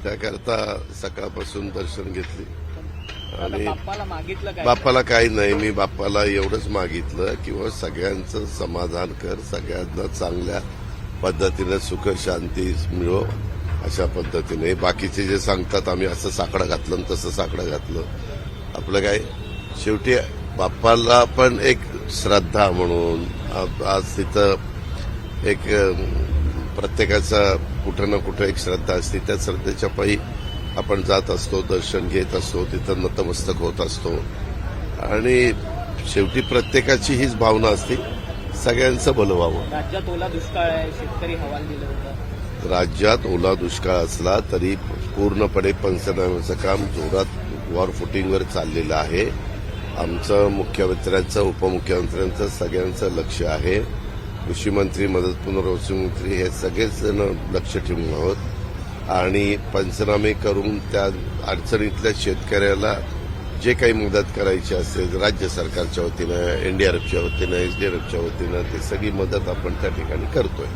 त्याकरता सकाळपासून दर्शन घेतली आणि बाप्पाला मागितलं काय? बाप्पाला काही नाही, मी बाप्पाला एवढंच मागितलं किंवा सगळ्यांचं समाधान कर, सगळ्यांना चांगल्या पद्धतीने सुख शांती मिळो अशा पद्धतीने. बाकीचे जे सांगतात आम्ही असं साकडं घातलं आणि तसं साकडं घातलं, आपलं काय शेवटी बाप्पाला पण एक श्रद्धा म्हणून आज तिथं एक प्रत्येकाचा कुठं ना कुठं एक श्रद्धा असते, त्या श्रद्धेच्या पायी आपण जात असतो, दर्शन घेत असतो, तिथं नतमस्तक होत असतो आणि शेवटी प्रत्येकाची हीच भावना असते सगळ्यांचं भलं व्हावं. राज्यात ओला दुष्काळ आहे, शेतकरी हवाल दिलं होतं. राज्यात ओला दुष्काळ असला तरी पूर्णपणे पंचनाम्याचं काम जोरात वॉर फुटिंगवर चाललेलं आहे. आमचं मुख्यमंत्र्यांचं, उपमुख्यमंत्र्यांचं सगळ्यांचं लक्ष आहे. कृषी मंत्री, मदत पुनर्वसन मंत्री हे सगळेच जण लक्ष ठेवून आहोत आणि पंचनामे करून त्या अडचणीतल्या शेतकऱ्याला जे काही मदत करायची असेल राज्य सरकारच्या वतीनं, एनडीआरएफच्या वतीनं, एसडीआरएफच्या वतीनं, ते सगळी मदत आपण त्या ठिकाणी करतोय.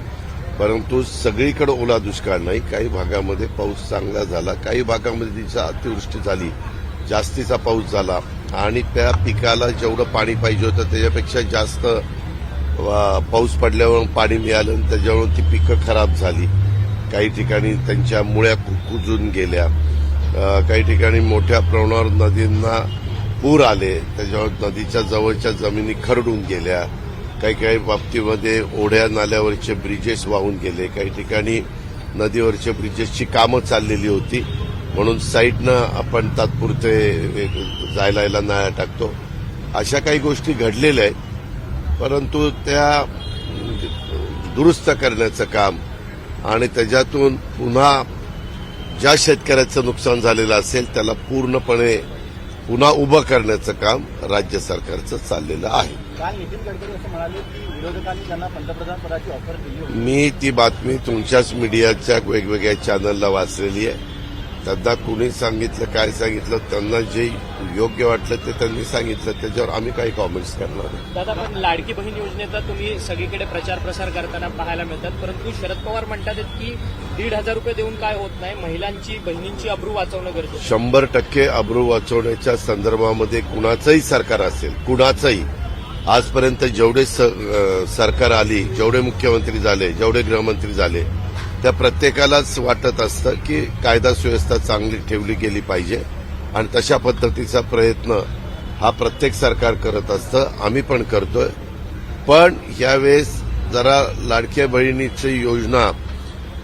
परंतु सगळीकडे ओला दुष्काळ नाही. काही भागामध्ये पाऊस चांगला झाला, काही भागामध्ये तिचा अतिवृष्टी झाली, जास्तीचा पाऊस झाला आणि त्या पिकाला जेवढं पाणी पाहिजे होतं त्याच्यापेक्षा जास्त पाऊस पडल्यावर पाणी मिळालं आणि त्याच्यावरून ती पिकं खराब झाली. काही ठिकाणी त्यांच्या मुळ्या कुजून गेल्या, काही ठिकाणी मोठ्या प्रमाणावर नदींना पूर आले, त्याच्यावर नदीच्या जवळच्या जमिनी खरडून गेल्या. काही बाबतीमध्ये ओढ्या नाल्यावरचे ब्रिजेस वाहून गेले, काही ठिकाणी नदीवरच्या ब्रिजेसची कामं चाललेली होती म्हणून साईडनं आपण तात्पुरते जायला यायला नाळ्या टाकतो. अशा काही गोष्टी घडलेल्या आहेत, परंतु त्या दुरुस्त करण्याचं काम आणि त्याच्यातून पुन्हा ज्या शेतकऱ्याचं नुकसान झालेलं असेल त्याला पूर्णपणे पुन्हा उभं करण्याचं काम राज्य सरकारचं चाललेलं आहे. काल नितीन गडकरी असं म्हणाले की विरोधकांनी त्यांना पंतप्रधान पदाची ऑफर दिली होती. मी ती बातमी तुमच्याच मीडियाच्या वेगवेगळ्या चॅनलला वाचलेली आहे. त्यांना कुणी सांगितलं, काय सांगितलं, त्यांना जे योग्य वाटलं ते त्यांनी सांगितलं, त्याच्यावर आम्ही काही कॉमेंट्स करणार नाही. दादा, पण लाडकी बहीण योजनेचा तुम्ही सगळीकडे प्रचार प्रसार करताना पाहायला मिळतात, परंतु शरद पवार म्हणतात की 1,500 रुपये देऊन काय होत नाही, महिलांची, बहिणींची अब्रू वाचवणं गरजेचं. 100% अब्रू वाचवण्याच्या संदर्भामध्ये कुणाचंही सरकार असेल, कुणाचंही आजपर्यंत जेवढे सरकार आली, जेवढे मुख्यमंत्री झाले, जेवढे गृहमंत्री झाले, त्या प्रत्येकालाच वाटत असतं की कायदा सुव्यवस्था चांगली ठेवली गेली पाहिजे आणि तशा पद्धतीचा प्रयत्न हा प्रत्येक सरकार करत असतं, आम्ही पण करतोय. पण यावेळेस जरा लाडक्या बहिणीची योजना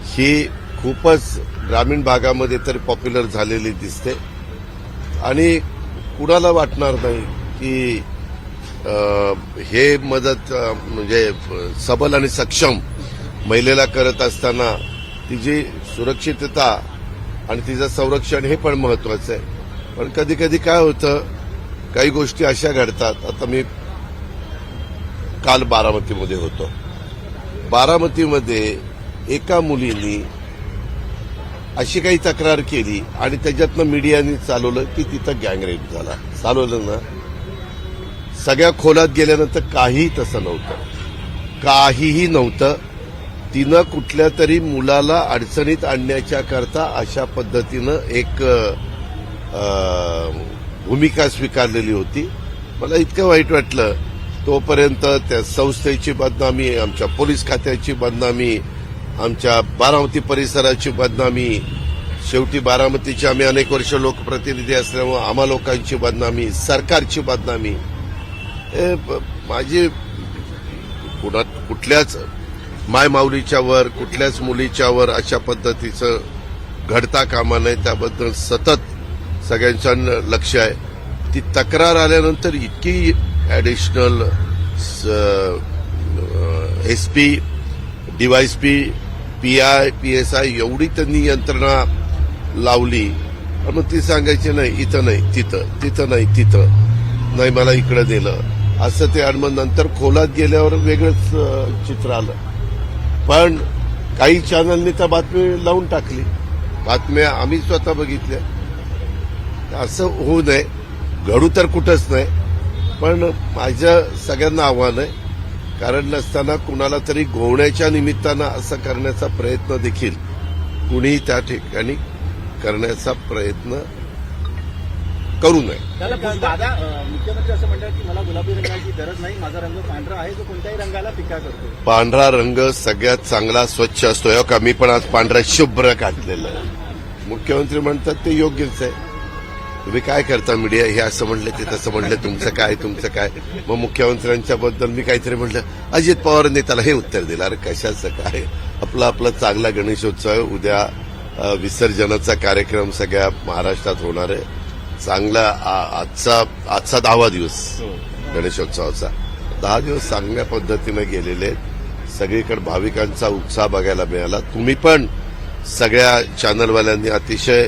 ही खूपच ग्रामीण भागामध्ये तर पॉप्युलर झालेली दिसते आणि कुणाला वाटणार नाही की हे मदत म्हणजे सबल आणि सक्षम महिलेला करत असताना तिची सुरक्षितता आणि तिचं संरक्षण हे पण महत्वाचं आहे. पण कधी कधी काय होतं, काही गोष्टी अशा घडतात. आता मी काल बारामतीमध्ये होतो. बारामतीमध्ये एका मुलीनी अशी काही तक्रार केली आणि त्याच्यातनं मीडियाने चालवलं की तिथं गँगरेप झाला. चालवलं ना, सगळ्या खोलात गेल्यानंतर काहीही तसं नव्हतं, काहीही नव्हतं. तिनं कुठल्या तरी मुलाला अडचणीत आणण्याच्या करता अशा पद्धतीनं एक भूमिका स्वीकारलेली होती. मला इतकं वाईट वाटलं. तोपर्यंत त्या संस्थेची बदनामी, आमच्या पोलीस खात्याची बदनामी, आमच्या बारामती परिसराची बदनामी, शेवटी बारामतीचे आम्ही अनेक वर्ष लोकप्रतिनिधी असल्यामुळे आम्हा लोकांची बदनामी, सरकारची बदनामी. माझी कुठल्याच मायमाऊलीच्या वर, कुठल्याच मुलीच्या वर अशा पद्धतीचं घडता कामा नये. त्याबद्दल सतत सगळ्यांचं लक्ष आहे. ती तक्रार आल्यानंतर इतकी additional SP, DySP, PI, PSI एवढी त्यांनी यंत्रणा लावली. मग ती सांगायची नाही इथं नाही तिथं, तिथं नाही तिथं नाही, मला इकडं दिलं असं ते. आणि मग नंतर खोलात गेल्यावर वेगळंच चित्र आलं. पण काही चॅनलनी त्या बातमी लावून टाकली. बातम्या आम्ही स्वतः बघितल्या. असं होऊ नये, घडू तर कुठंच नाही. पण माझं सगळ्यांना आव्हान आहे, कारण नसताना कुणाला तरी गोवण्याच्या निमित्तानं असं करण्याचा प्रयत्न देखील कुणीही त्या ठिकाणी करण्याचा प्रयत्न करू नये. दादा मुख्यमंत्री असं म्हणतात की मला गुलाबी रंगाची गरज नाही, माझा रंग पांढरा आहे, जो कोणत्याही रंगाला फिका करतो. पांढरा रंग सगळ्यात चांगला स्वच्छ असतो. हो का, मी पण आज पांढरा शुभ्र काढलेलं आहे. मुख्यमंत्री म्हणतात ते योग्यच आहे. तुम्ही काय करता मीडिया, हे असं म्हणले ते तसं म्हणले, तुमचं काय. मग मुख्यमंत्र्यांच्या बद्दल मी काहीतरी म्हटलं, अजित पवारांनी त्याला हे उत्तर दिलं. अरे कशाचं काय, आपला चांगला गणेशोत्सव उद्या, विसर्जनाचा कार्यक्रम सगळ्या महाराष्ट्रात होणार आहे. चांगला आजचा 10वा दिवस गणेशोत्सवाचा. 10 दिवस चांगल्या पद्धतीने गेलेले आहेत. सगळीकडे भाविकांचा उत्साह बघायला मिळाला. तुम्ही पण सगळ्या चॅनलवाल्यांनी अतिशय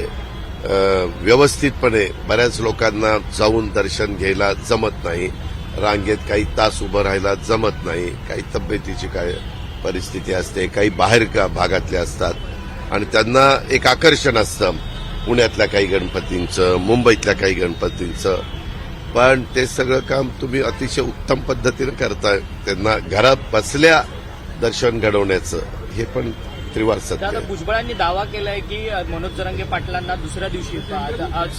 व्यवस्थितपणे, बऱ्याच लोकांना जाऊन दर्शन घ्यायला जमत नाही, रांगेत काही तास उभं राहायला जमत नाही, काही तब्येतीची काय परिस्थिती असते, काही बाहेर भागातले असतात आणि त्यांना एक आकर्षण असतं पुण्यातल्या काही गणपतींचं, मुंबईतल्या काही गणपतींचं. पण ते सगळं काम तुम्ही अतिशय उत्तम पद्धतीनं करताय. त्यांना घरात बसल्या दर्शन घडवण्याचं हे पण त्रिवार सत्य दादा, आहे. भुजबळांनी दावा केलाय की मनोज जरांगे पाटलांना दुसऱ्या दिवशी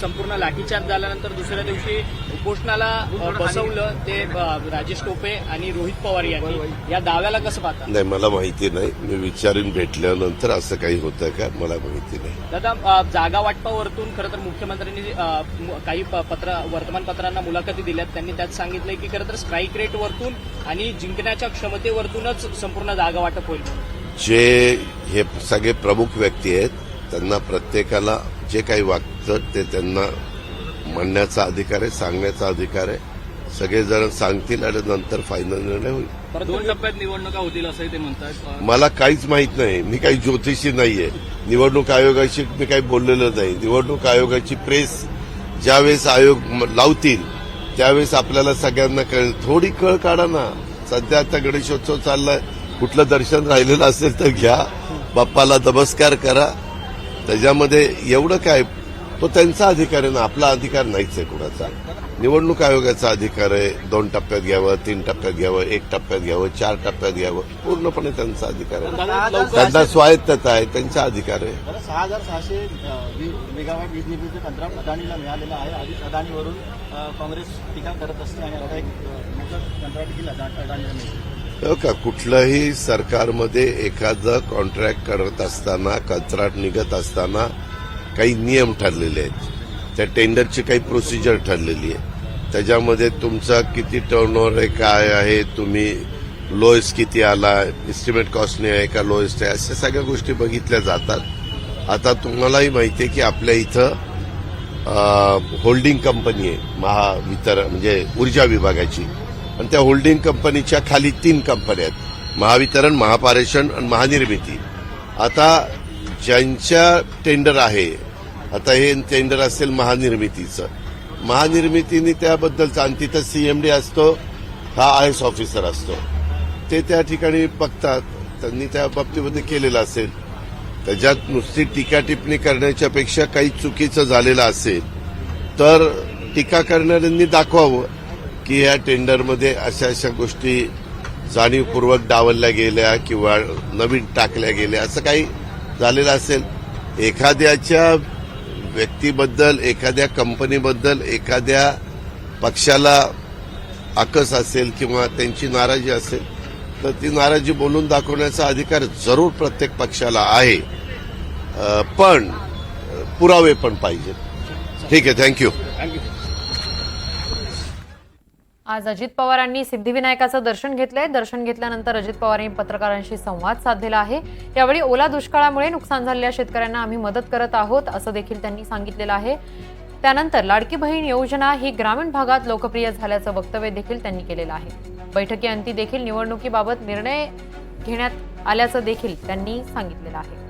संपूर्ण लाठीचार्ज झाल्यानंतर दुसऱ्या दिवशी उपोषणाला बसवलं, ते राजेश टोपे आणि रोहित पवार यांनी. या दाव्याला कसं पाहता? नाही, मला माहिती नाही. मी विचारून भेटल्यानंतर असं काही होतं का, मला माहिती नाही. दादा, जागा वाटपावरतून खरं तर मुख्यमंत्र्यांनी काही वर्तमानपत्रांना मुलाखती दिल्यात. त्यांनी त्यात सांगितलंय की खरं तर स्ट्राईक रेटवरतून आणि जिंकण्याच्या क्षमतेवरतूनच संपूर्ण जागा वाटप होईल. जे हे सगळे प्रमुख व्यक्ती आहेत त्यांना प्रत्येकाला जे काही वाटतं ते त्यांना म्हणण्याचा अधिकार आहे, सांगण्याचा अधिकार आहे. सगळेजण सांगतील आणि नंतर फायनल निर्णय होईल. 2 टप्प्यात निवडणुका होतील असंही ते म्हणतात. मला काहीच माहित नाही. मी काही ज्योतिषी नाहीये. निवडणूक आयोगाशी मी काही बोललेलं नाही. निवडणूक आयोगाची प्रेस ज्यावेळेस आयोग लावतील त्यावेळेस आपल्याला सगळ्यांना कळेल. थोडी कळ काढा ना. सध्या आता गणेशोत्सव चाललाय, कुठलं दर्शन राहिलेलं असेल तर घ्या, बाप्पाला नमस्कार करा. त्याच्यामध्ये एवढं काय, तो त्यांचा अधिकार आहे ना, आपला अधिकार नाहीच आहे कुणाचा. निवडणूक आयोगाचा अधिकार आहे. 2 टप्प्यात घ्यावं, 3 टप्प्यात घ्यावं, 1 टप्प्यात घ्यावं, 4 टप्प्यात घ्यावं, पूर्णपणे त्यांचा अधिकार आहे. त्यांचा स्वायत्तता आहे, त्यांचा अधिकार आहे. 6,600 मेगावॅट वीज निर्मिती कंत्राट अदानीला मिळालेलं आहे. आधीच अदानीवरून काँग्रेस टीका करत असते आणि आता एक मोठं कंत्राट देखील अदानीला मिळते. हो का, कुठल्याही सरकारमध्ये एखादं कॉन्ट्रॅक्ट करत असताना, कंत्राट निघत असताना काही नियम ठरलेले आहेत. त्या टेंडरची काही प्रोसिजर ठरलेली आहे. त्याच्यामध्ये तुमचा किती टर्नओव्हर आहे, काय आहे, तुम्ही लोएस्ट किती आला, एस्टिमेट कॉस्टने आहे का लोएस्ट आहे, अशा सगळ्या गोष्टी बघितल्या जातात. आता तुम्हालाही माहिती आहे की आपल्या इथं होल्डिंग कंपनी आहे महावितरण, म्हणजे ऊर्जा विभागाची, आणि त्या होल्डिंग कंपनीच्या खाली 3 कंपन्या आहेत, महावितरण, महापारेषण आणि महानिर्मिती. आता ज्यांच्या टेंडर आहे, आता हे टेंडर असेल महानिर्मितीचं, महानिर्मितीने त्याबद्दलचा, आणि तिथं सीएमडी असतो, हा आयएस ऑफिसर असतो, ते त्या ठिकाणी बघतात. त्यांनी त्या बाबतीमध्ये केलेलं असेल. त्याच्यात नुसती टीका टिप्पणी करण्याच्या पेक्षा काही चुकीचं झालेलं असेल तर टीका करणाऱ्यांनी दाखवावं की या टेंडरमध्ये अशा गोष्टी जाणीवपूर्वक डावलल्या गेल्या किंवा नवीन टाकल्या गेल्या, असं काही झालेलं असेल. एखाद्याच्या व्यक्तीबद्दल, एखाद्या कंपनीबद्दल, एखाद्या पक्षाला आकस असेल किंवा त्यांची नाराजी असेल तर ती नाराजी बोलून दाखवण्याचा अधिकार जरूर प्रत्येक पक्षाला आहे, पण पुरावे पण पाहिजे. ठीक आहे, थँक्यू. आज अजित पवारांनी सिद्धिविनायकाचं दर्शन घेतलंय. दर्शन घेतल्यानंतर अजित पवार यांनी पत्रकारांशी संवाद साधलेला आहे. यावेळी ओला दुष्काळामुळे नुकसान झालेल्या शेतकऱ्यांना आम्ही मदत करत आहोत असं देखील त्यांनी सांगितलेलं आहे. त्यानंतर लाडकी बहीण योजना ही ग्रामीण भागात लोकप्रिय झाल्याचं वक्तव्य देखील त्यांनी केलेलं आहे. बैठकीअंती देखील निवडणुकीबाबत निर्णय घेण्यात आल्याचं देखील त्यांनी सांगितलेलं आहे.